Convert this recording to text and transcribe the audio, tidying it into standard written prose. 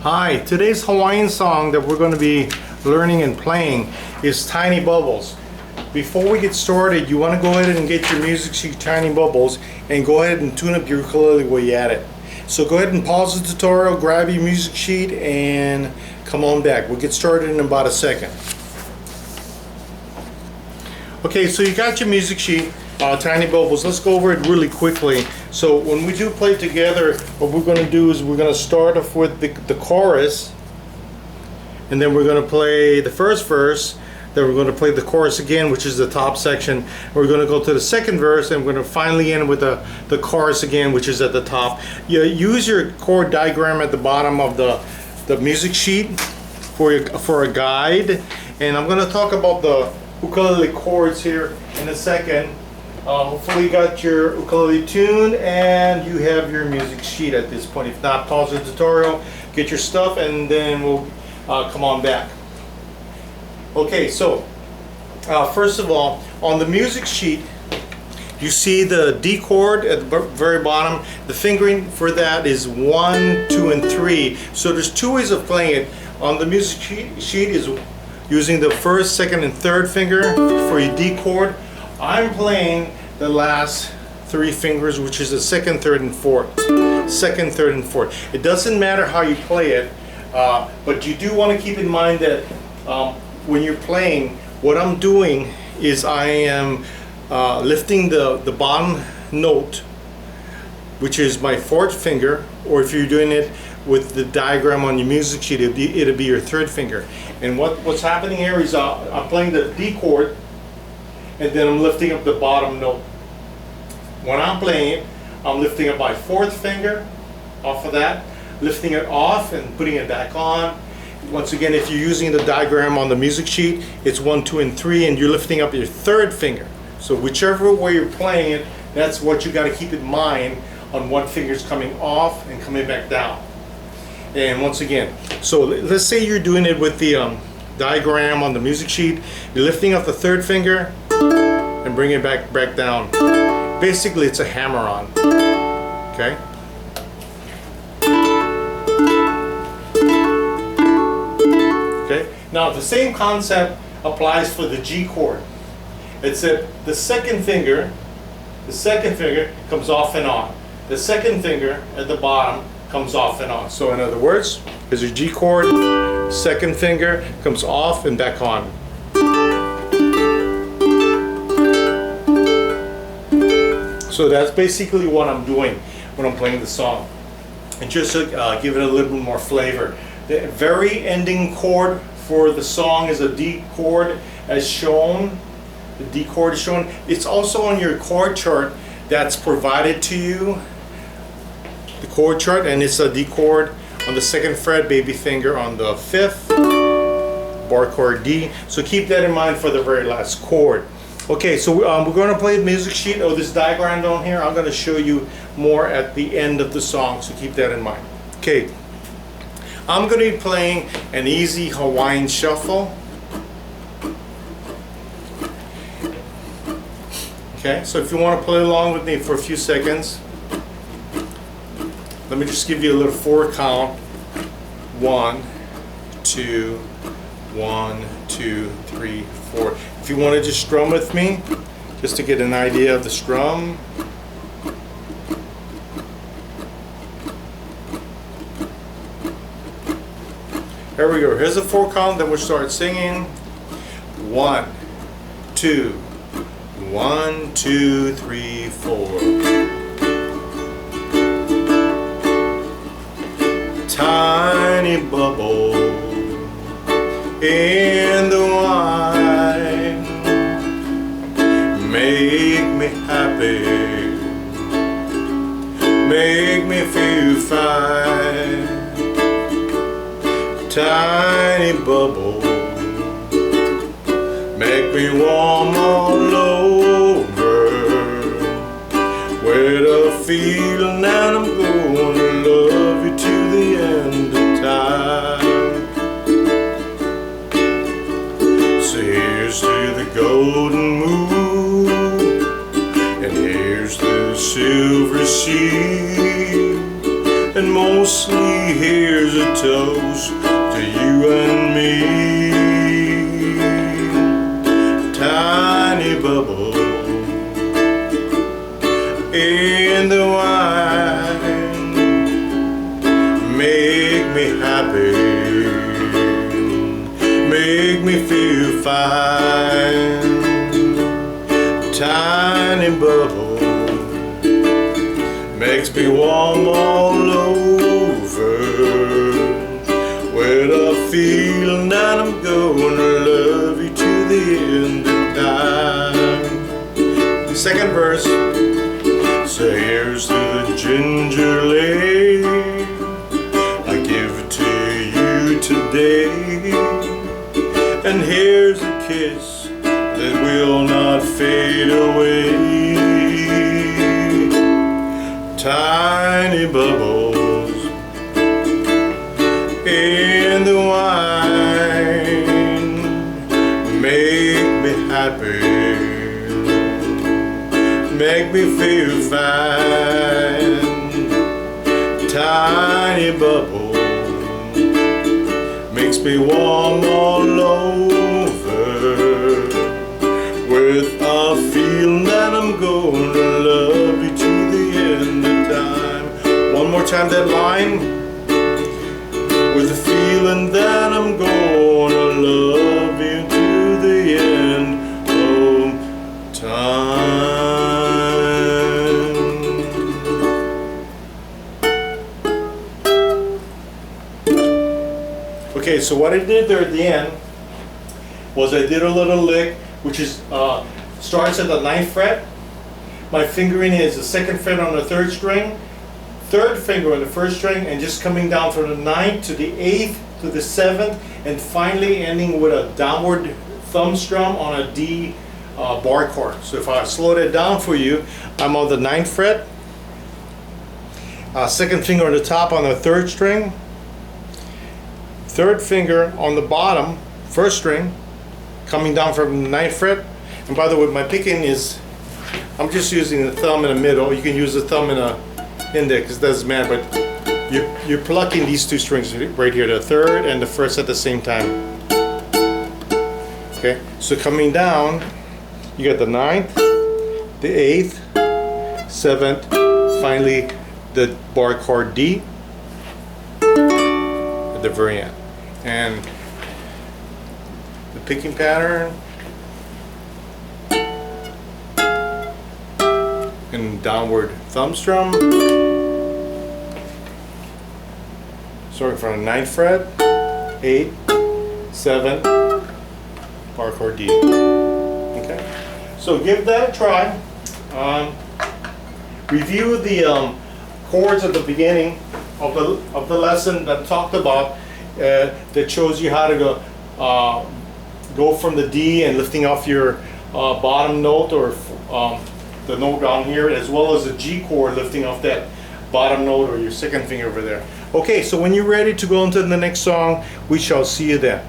Hi, today's Hawaiian song that we're going to be learning and playing is Tiny Bubbles. Before we get started, you want to go ahead and get your music sheet, Tiny Bubbles, and go ahead and tune up your ukulele while you're at it. So go ahead and pause the tutorial, grab your music sheet, and come on back. We'll get started in about a second. Okay, so you got your music sheet, Tiny Bubbles. Let's go over it really quickly. So when we do play together, what we're going to do is we're going to start off with the chorus, and then we're going to play the first verse, then we're going to play the chorus again, which is the top section. We're going to go to the second verse, and we're going to finally end with the chorus again, which is at the top. You use your chord diagram at the bottom of the music sheet for a guide, and I'm going to talk about the ukulele chords here in a second. Hopefully you got your ukulele tuned and you have your music sheet at this point. If not, pause the tutorial, get your stuff, and then we'll come on back. Okay, so first of all, on the music sheet, you see the D chord at the very bottom. The fingering for that is 1, 2, and 3. So there's two ways of playing it. On the music sheet is using the first, second, and third finger for your D chord. I'm playing the last three fingers, which is the second, third, and fourth. Second, third, and fourth. It doesn't matter how you play it, but you do want to keep in mind that when you're playing, what I'm doing is I am lifting the bottom note, which is my fourth finger, or if you're doing it with the diagram on your music sheet, it'll be your third finger. And what's happening here is I'm playing the D chord, and then I'm lifting up the bottom note. When I'm playing it, I'm lifting up my fourth finger off of that, lifting it off and putting it back on. Once again, if you're using the diagram on the music sheet, it's 1, 2, and 3, and you're lifting up your third finger. So whichever way you're playing it, that's what you got to keep in mind on what finger's coming off and coming back down. And once again, so let's say you're doing it with the diagram on the music sheet. You're lifting up the third finger and bring it back down. Basically, it's a hammer-on. Okay. Okay. Now the same concept applies for the G chord. Except the second finger comes off and on. The second finger at the bottom comes off and on. So in other words, here's your G chord, second finger comes off and back on. So that's basically what I'm doing when I'm playing the song. And just to give it a little bit more flavor. The very ending chord for the song is a D chord as shown. The D chord is shown. It's also on your chord chart that's provided to you. The chord chart, and it's a D chord on the second fret, baby finger on the fifth, bar chord D. So keep that in mind for the very last chord. Okay, so we're going to play the music sheet or this diagram down here. I'm going to show you more at the end of the song, so keep that in mind. Okay, I'm going to be playing an easy Hawaiian shuffle. Okay, so if you want to play along with me for a few seconds, let me just give you a little 4 count. 1, 2, 1, 2, 3, 4. If you want to just strum with me, just to get an idea of the strum. There we go. Here's the 4 count, then we'll start singing. 1, 2, 1, 2, 3, 4. Tiny bubble in the wine, make me happy, make me feel fine. Tiny bubble, make me warm all over, with a feeling that I'm gonna love you to the end of time. So here's to the golden moon, and here's to the silver sea, and mostly here's a toast to you and me. Tiny bubble in the wine, make me happy, make me feel fine. Tiny bubble makes me warm all over, with a feeling that I'm gonna love you to the end of time. The second verse. So here's to the ginger lady, I give it to you today. And here's a kiss that will not fade away. Tiny bubbles in the wine, make me happy, make me feel fine. Tiny bubble makes me warm all over, with a feeling that I'm gonna love you to the end of time. One more time that line. With a feeling that I'm gonna love you to the end of time. Okay, so what I did there at the end was I did a little lick, which is starts at the 9th fret. My fingering is the 2nd fret on the 3rd string, 3rd finger on the 1st string, and just coming down from the 9th to the 8th to the 7th, and finally ending with a downward thumb strum on a D bar chord. So if I slow that down for you, I'm on the 9th fret, 2nd finger on the top on the 3rd string, 3rd finger on the bottom, 1st string, coming down from the 9th fret. And by the way, my picking is, I'm just using the thumb in the middle. You can use the thumb in the index, it doesn't matter, but you're plucking these two strings right here, the 3rd and the 1st at the same time. Okay, so coming down, you got the 9th, the 8th, 7th, finally the bar chord D at the very end. And the picking pattern and downward thumb strum, starting from the 9th fret, 8, 7, bar chord D. Okay, so give that a try. Review the chords at the beginning of the lesson that talked about that shows you how to go from the D and lifting off your bottom note, or the note down here, as well as the G chord, lifting off that bottom note or your 2nd finger over there. Okay, so when you're ready to go into the next song, we shall see you then.